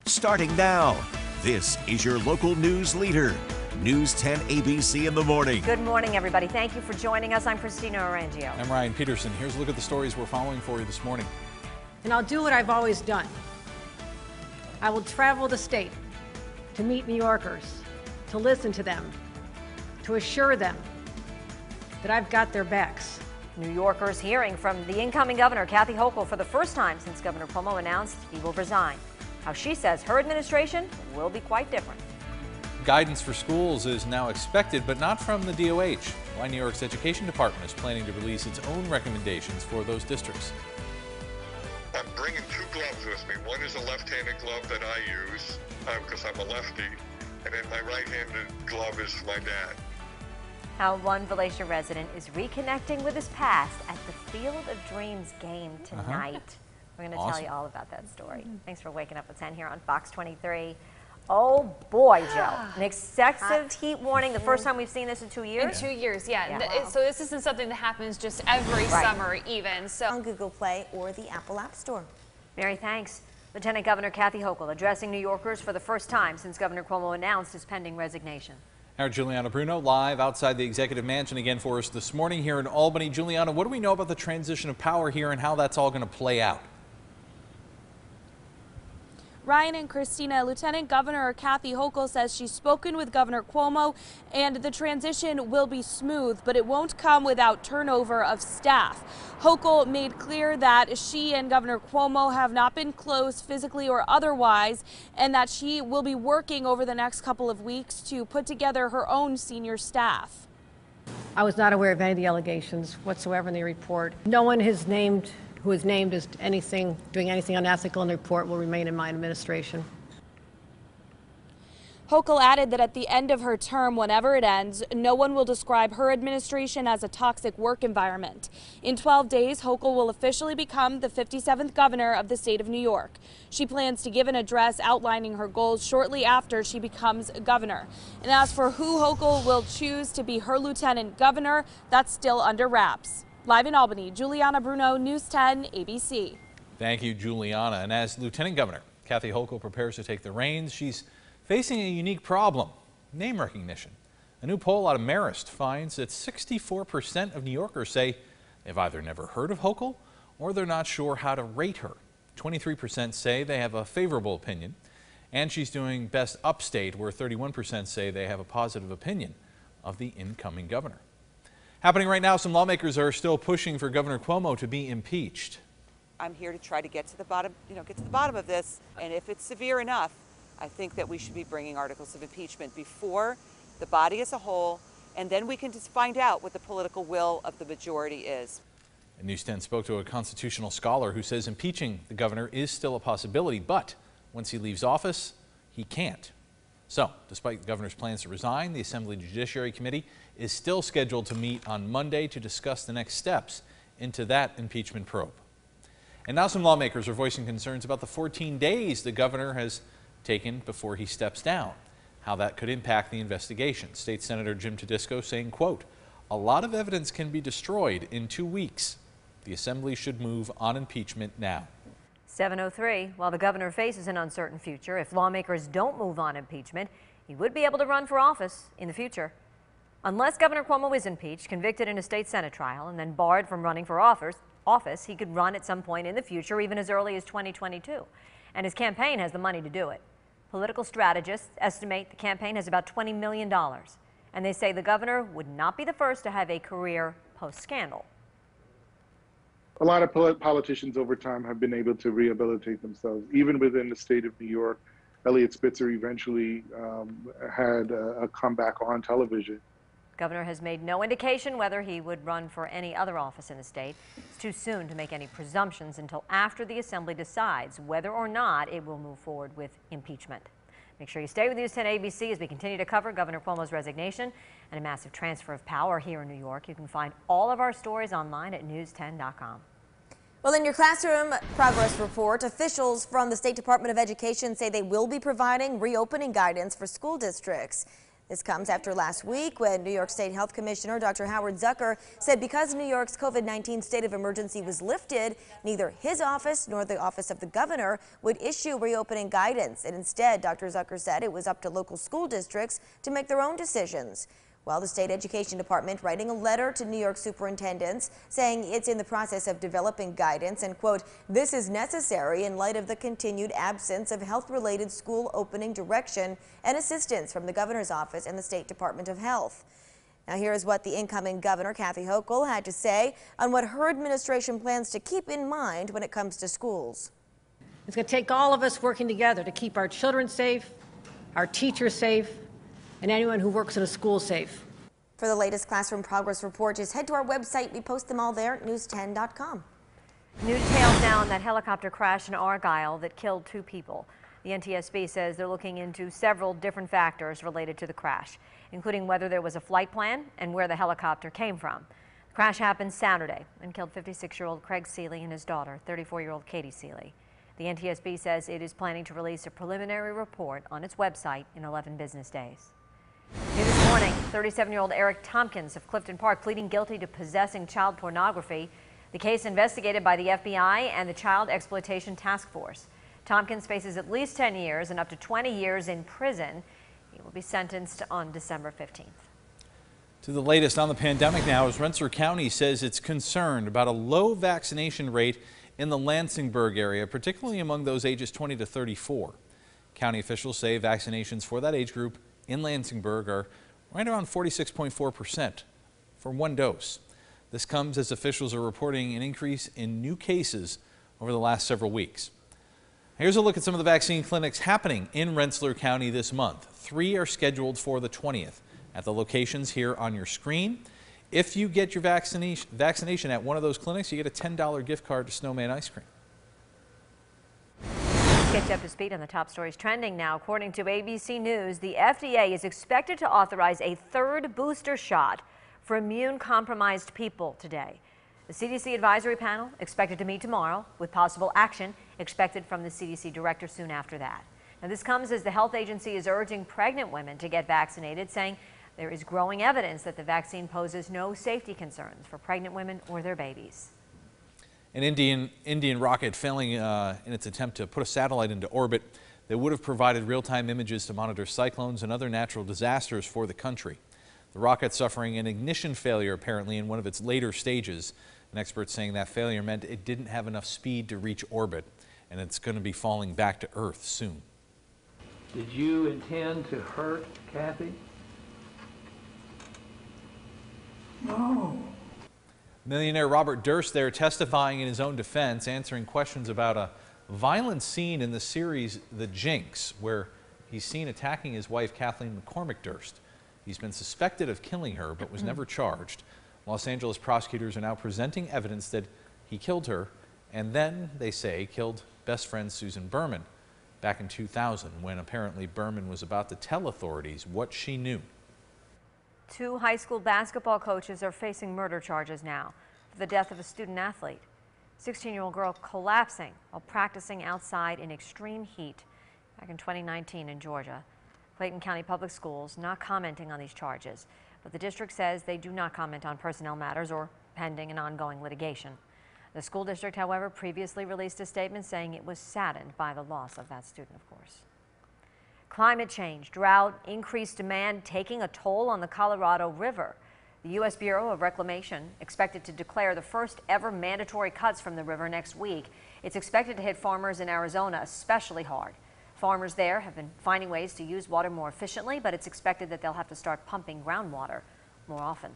starting now. This is your local news leader, News 10 ABC in the morning. Good morning, everybody. Thank you for joining us. I'm Christina Orangio. I'm Ryan Peterson. Here's a look at the stories we're following for you this morning. And I'll do what I've always done. I will travel the state to meet New Yorkers, to listen to them, to assure them that I've got their backs. New Yorkers hearing from the incoming governor, Kathy Hochul, for the first time since Governor Cuomo announced he will resign. How she says her administration will be quite different. Guidance for schools is now expected, but not from the DOH. Why New York's Education Department is planning to release its own recommendations for those districts. I'm bringing two gloves with me. One is a left-handed glove that I use because I'm a lefty, and then my right-handed glove is for my dad. How one Valatia resident is reconnecting with his past at the Field of Dreams game tonight. We're going to tell you all about that story. Thanks for waking up with 10 here on Fox 23. Oh boy, Joe. An excessive heat warning. The first time we've seen this in 2 years? In 2 years, yeah. Wow. So this isn't something that happens just every summer even. So on Google Play or the Apple App Store. Mary, thanks. Lieutenant Governor Kathy Hochul addressing New Yorkers for the first time since Governor Cuomo announced his pending resignation. Our Juliana Bruno live outside the Executive Mansion again for us this morning here in Albany. Juliana, what do we know about the transition of power here and how that's all going to play out? Ryan and Christina, Lieutenant Governor Kathy Hochul says she's spoken with Governor Cuomo and the transition will be smooth, but it won't come without turnover of staff. Hochul made clear that she and Governor Cuomo have not been close physically or otherwise, and that she will be working over the next couple of weeks to put together her own senior staff. I was not aware of any of the allegations whatsoever in the report. No one who is named as doing anything unethical in the report will remain in my administration. Hochul added that at the end of her term, whenever it ends, no one will describe her administration as a toxic work environment. In 12 days, Hochul will officially become the 57th governor of the state of New York. She plans to give an address outlining her goals shortly after she becomes governor. And as for who Hochul will choose to be her lieutenant governor, that's still under wraps. Live in Albany, Juliana Bruno, News 10 ABC. Thank you, Juliana. And as Lieutenant Governor Kathy Hochul prepares to take the reins, she's facing a unique problem: name recognition. A new poll out of Marist finds that 64% of New Yorkers say they've either never heard of Hochul or they're not sure how to rate her. 23% say they have a favorable opinion, and she's doing best upstate, where 31% say they have a positive opinion of the incoming governor. Happening right now, some lawmakers are still pushing for Governor Cuomo to be impeached. I'm here to try to get to the bottom, get to the bottom of this, and if it's severe enough, I think that we should be bringing articles of impeachment before the body as a whole, and then we can just find out what the political will of the majority is. And News 10 spoke to a constitutional scholar who says impeaching the governor is still a possibility, but once he leaves office, he can't. So, despite the governor's plans to resign, the Assembly Judiciary Committee is still scheduled to meet on Monday to discuss the next steps into that impeachment probe. And now some lawmakers are voicing concerns about the 14 days the governor has taken before he steps down, how that could impact the investigation. State Senator Jim Tedisco saying, quote, "A lot of evidence can be destroyed in 2 weeks. The Assembly should move on impeachment now." 7:03, while the governor faces an uncertain future, if lawmakers don't move on impeachment, he would be able to run for office in the future. Unless Governor Cuomo is impeached, convicted in a state Senate trial, and then barred from running for office, he could run at some point in the future, even as early as 2022. And his campaign has the money to do it. Political strategists estimate the campaign has about $20 million, and they say the governor would not be the first to have a career post-scandal. A lot of politicians over time have been able to rehabilitate themselves. Even within the state of New York, Eliot Spitzer eventually had a comeback on television. The governor has made no indication whether he would run for any other office in the state. It's too soon to make any presumptions until after the Assembly decides whether or not it will move forward with impeachment. Make sure you stay with News 10 ABC as we continue to cover Governor Cuomo's resignation and a massive transfer of power here in New York. You can find all of our stories online at news10.com. Well, in your classroom progress report, officials from the State Department of Education say they will be providing reopening guidance for school districts. This comes after last week when New York State Health Commissioner Dr. Howard Zucker said because New York's COVID-19 state of emergency was lifted, neither his office nor the office of the governor would issue reopening guidance. And instead, Dr. Zucker said it was up to local school districts to make their own decisions. Well, the state education department writing a letter to New York superintendents saying it's in the process of developing guidance and, quote, this is necessary in light of the continued absence of health-related school opening direction and assistance from the governor's office and the State Department of Health. Now, here is what the incoming governor, Kathy Hochul, had to say on what her administration plans to keep in mind when it comes to schools. It's going to take all of us working together to keep our children safe, our teachers safe, and anyone who works in a school safe. For the latest classroom progress report, just head to our website. We post them all there at news10.com. New details now on that helicopter crash in Argyle that killed 2 people. The NTSB says they're looking into several different factors related to the crash, including whether there was a flight plan and where the helicopter came from. The crash happened Saturday and killed 56-year-old Craig Seeley and his daughter, 34-year-old Katie Seeley. The NTSB says it is planning to release a preliminary report on its website in 11 business days. New this morning, 37-year-old Eric Tompkins of Clifton Park pleading guilty to possessing child pornography. The case investigated by the FBI and the Child Exploitation Task Force. Tompkins faces at least 10 years and up to 20 years in prison. He will be sentenced on December 15th. To the latest on the pandemic now, as Rensselaer County says it's concerned about a low vaccination rate in the Lansingburg area, particularly among those ages 20 to 34. County officials say vaccinations for that age group in Lansingburg are right around 46.4% for 1 dose. This comes as officials are reporting an increase in new cases over the last several weeks. Here's a look at some of the vaccine clinics happening in Rensselaer County this month. 3 are scheduled for the 20th at the locations here on your screen. If you get your vaccination at one of those clinics, you get a $10 gift card to Snowman Ice Cream. Get you up to speed on the top stories trending now. According to ABC News, the FDA is expected to authorize a 3rd booster shot for immune-compromised people today. The CDC advisory panel expected to meet tomorrow with possible action expected from the CDC director soon after that. Now, this comes as the health agency is urging pregnant women to get vaccinated, saying there is growing evidence that the vaccine poses no safety concerns for pregnant women or their babies. An Indian rocket failing in its attempt to put a satellite into orbit that would have provided real-time images to monitor cyclones and other natural disasters for the country. The rocket suffering an ignition failure apparently in one of its later stages. An expert saying that failure meant it didn't have enough speed to reach orbit, and it's going to be falling back to Earth soon. Did you intend to hurt Kathy? No. Millionaire Robert Durst there testifying in his own defense, answering questions about a violent scene in the series The Jinx, where he's seen attacking his wife Kathleen McCormick Durst. He's been suspected of killing her but was never charged. Los Angeles prosecutors are now presenting evidence that he killed her and then, they say, killed best friend Susan Berman back in 2000 when apparently Berman was about to tell authorities what she knew. 2 high school basketball coaches are facing murder charges now for the death of a student athlete. 16-year-old girl collapsing while practicing outside in extreme heat back in 2019 in Georgia. Clayton County Public Schools not commenting on these charges, but the district says they do not comment on personnel matters or pending and ongoing litigation. The school district, however, previously released a statement saying it was saddened by the loss of that student, of course. Climate change, drought, increased demand taking a toll on the Colorado River. The U.S. Bureau of Reclamation expected to declare the first ever mandatory cuts from the river next week. It's expected to hit farmers in Arizona especially hard. Farmers there have been finding ways to use water more efficiently, but it's expected that they'll have to start pumping groundwater more often.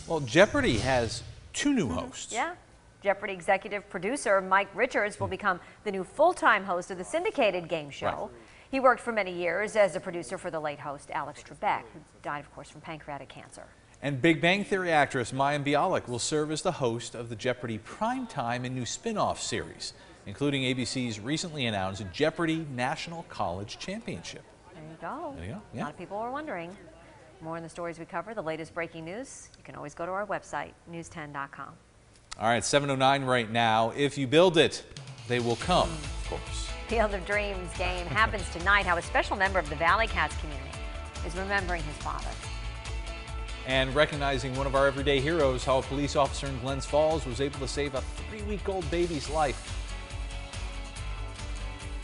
Well, Jeopardy has 2 new hosts. Yeah. Jeopardy executive producer Mike Richards will become the new full-time host of the syndicated game show. Right. He worked for many years as a producer for the late host Alex Trebek, who died, of course, from pancreatic cancer. And Big Bang Theory actress Mayim Bialik will serve as the host of the Jeopardy primetime and new spin-off series, including ABC's recently announced Jeopardy National College Championship. There you go. There you go. Yeah. A lot of people were wondering. More on the stories we cover, the latest breaking news. You can always go to our website, news10.com. All right, 7:09 right now. If you build it, they will come, of course. Field of Dreams game happens tonight. How a special member of the Valley Cats community is remembering his father. And recognizing one of our everyday heroes, how a police officer in Glens Falls was able to save a 3-week-old baby's life.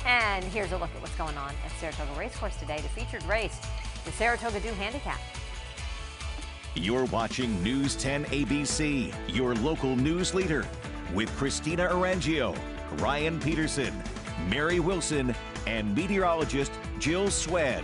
And here's a look at what's going on at Saratoga Racecourse today. The featured race, the Saratoga Do Handicap. You're watching News 10 ABC, your local news leader, with Christina Arangio, Ryan Peterson, Mary Wilson, and meteorologist Jill Swed.